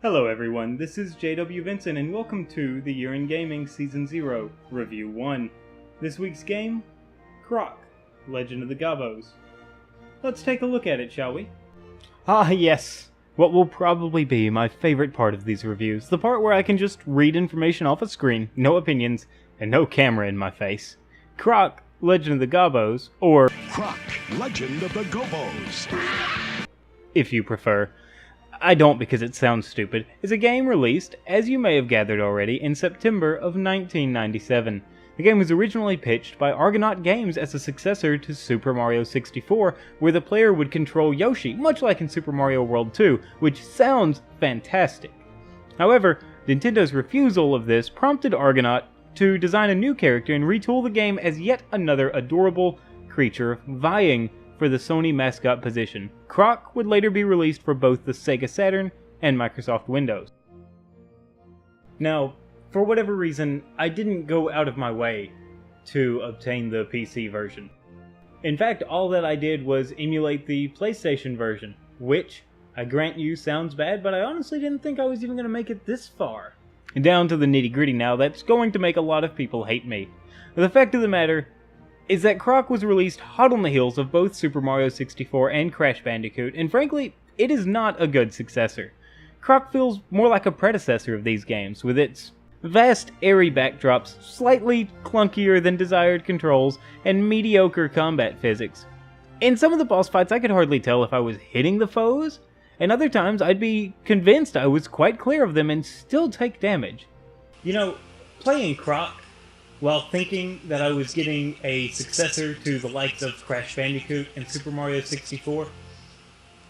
Hello everyone, this is JW Vincent and welcome to the Year in Gaming Season 0, Review 1. This week's game, Croc, Legend of the Gobbos. Let's take a look at it, shall we? Ah yes, what will probably be my favorite part of these reviews, the part where I can just read information off a screen, no opinions, and no camera in my face. Croc, Legend of the Gobbos, or Croc, Legend of the Gobbos, if you prefer. I don't because it sounds stupid, is a game released, as you may have gathered already, in September of 1997. The game was originally pitched by Argonaut Games as a successor to Super Mario 64, where the player would control Yoshi, much like in Super Mario World 2, which sounds fantastic. However, Nintendo's refusal of this prompted Argonaut to design a new character and retool the game as yet another adorable creature vying for the Sony mascot position. Croc would later be released for both the Sega Saturn and Microsoft Windows. Now, for whatever reason, I didn't go out of my way to obtain the PC version. In fact, all that I did was emulate the PlayStation version, which, I grant you, sounds bad, but I honestly didn't think I was even going to make it this far. Down to the nitty-gritty now, that's going to make a lot of people hate me. The fact of the matter is that Croc was released hot on the heels of both Super Mario 64 and Crash Bandicoot, and frankly, it is not a good successor. Croc feels more like a predecessor of these games, with its vast, airy backdrops, slightly clunkier than desired controls, and mediocre combat physics. In some of the boss fights, I could hardly tell if I was hitting the foes, and other times I'd be convinced I was quite clear of them and still take damage. You know, playing Croc while thinking that I was getting a successor to the likes of Crash Bandicoot and Super Mario 64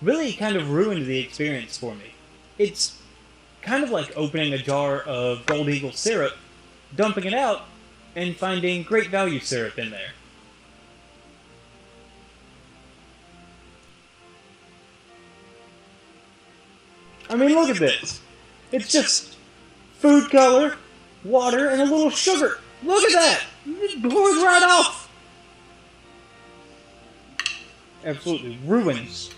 really kind of ruined the experience for me. It's kind of like opening a jar of Gold Eagle syrup, dumping it out, and finding Great Value syrup in there. I mean, look at this. It's just food color, water, and a little sugar. Look at that! It pours right off! Absolutely ruins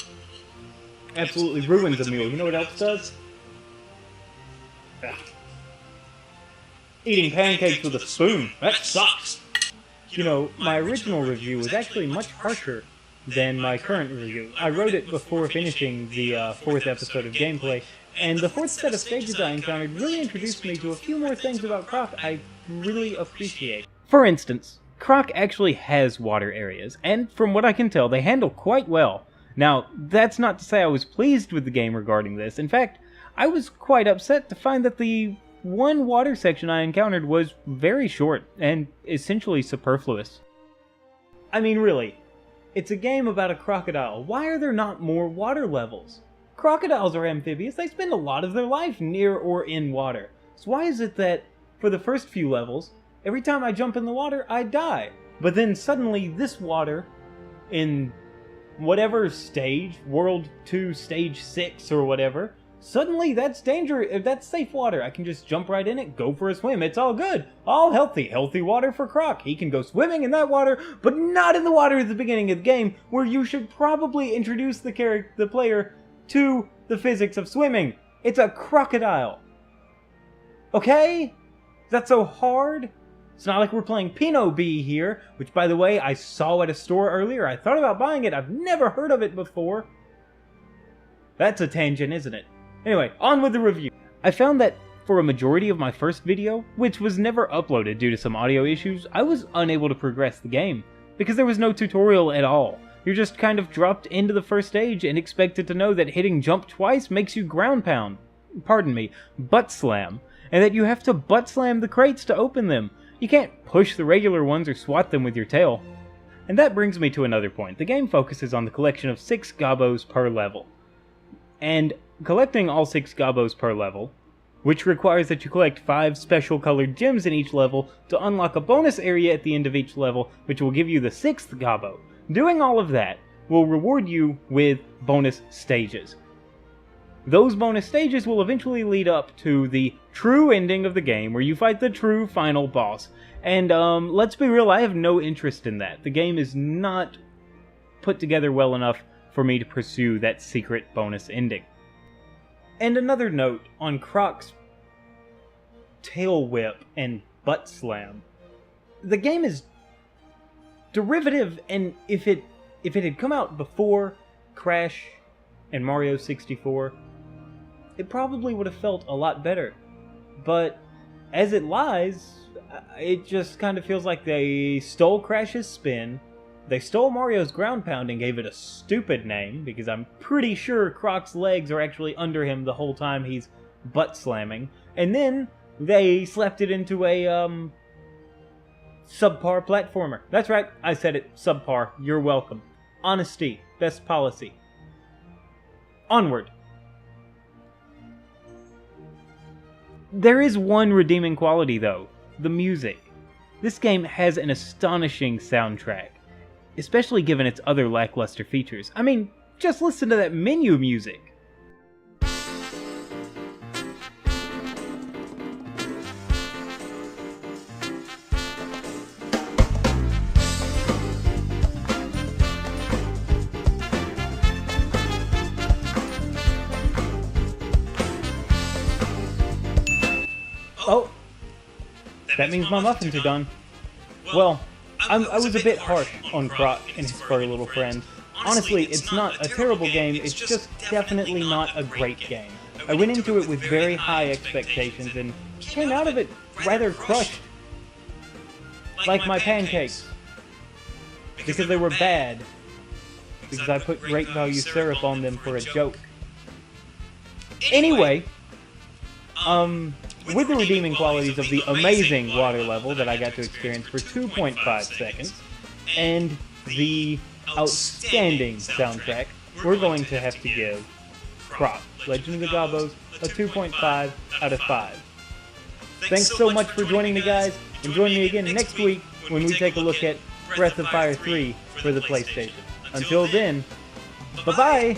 a meal. You know what else does? Eating pancakes with a spoon. That sucks! You know, my original review was actually much harsher than my current review. I wrote it before finishing the fourth episode of gameplay, and the fourth set of stages I encountered really introduced me to a few more things about Croc I really appreciate. For instance, Croc actually has water areas, and from what I can tell, they handle quite well. Now, that's not to say I was pleased with the game regarding this. In fact, I was quite upset to find that the one water section I encountered was very short and essentially superfluous. I mean, really, it's a game about a crocodile. Why are there not more water levels? Crocodiles are amphibious. They spend a lot of their life near or in water. So why is it that for the first few levels, every time I jump in the water, I die? But then suddenly this water, in whatever stage, World 2, Stage 6 or whatever, suddenly that's safe water. I can just jump right in it, go for a swim. It's all good. All healthy. Healthy water for Croc. He can go swimming in that water, but not in the water at the beginning of the game, where you should probably introduce the player to the physics of swimming. It's a crocodile. Okay? Is that so hard? It's not like we're playing Pinot Bee here, which, by the way, I saw at a store earlier. I thought about buying it. I've never heard of it before. That's a tangent, isn't it? Anyway, on with the review. I found that for a majority of my first video, which was never uploaded due to some audio issues, I was unable to progress the game, because there was no tutorial at all. You're just kind of dropped into the first stage and expected to know that hitting jump twice makes you ground pound. Pardon me, butt slam. And that you have to butt slam the crates to open them. You can't push the regular ones or swat them with your tail. And that brings me to another point. The game focuses on the collection of 6 Gobbos per level. And collecting all 6 Gobbos per level, which requires that you collect 5 special colored gems in each level to unlock a bonus area at the end of each level, which will give you the 6th Gobbo. Doing all of that will reward you with bonus stages. Those bonus stages will eventually lead up to the true ending of the game, where you fight the true final boss. And let's be real, I have no interest in that. The game is not put together well enough for me to pursue that secret bonus ending. And another note on Croc's tail whip and butt slam. The game is derivative, and if it had come out before Crash and Mario 64, it probably would have felt a lot better. But as it lies, it just kind of feels like they stole Crash's spin, they stole Mario's ground pound and gave it a stupid name, because I'm pretty sure Croc's legs are actually under him the whole time he's butt slamming, and then they slapped it into a, subpar platformer. That's right, I said it, subpar, you're welcome. Honesty, best policy. Onward. There is one redeeming quality though, the music. This game has an astonishing soundtrack, especially given its other lackluster features. I mean, just listen to that menu music. Oh, that means my muffins are done. Well, I was a bit harsh on Croc and his furry little friend. Honestly, it's not a terrible game, it's just definitely not a great game. I went into it with very high expectations and came out of it rather crushed. Like my pancakes. Because they were bad. Because I put great value syrup on them for a joke. Anyway, with the redeeming qualities of the amazing water level that I got to experience for 2.5 seconds, and the outstanding soundtrack, we're going to have to give Croc, Legend of the Gobbos, a 2.5 out of 5. Thanks so much for joining me, guys, and join me again next week when we take a look at Breath of Fire 3 for the PlayStation. Until then, bye-bye!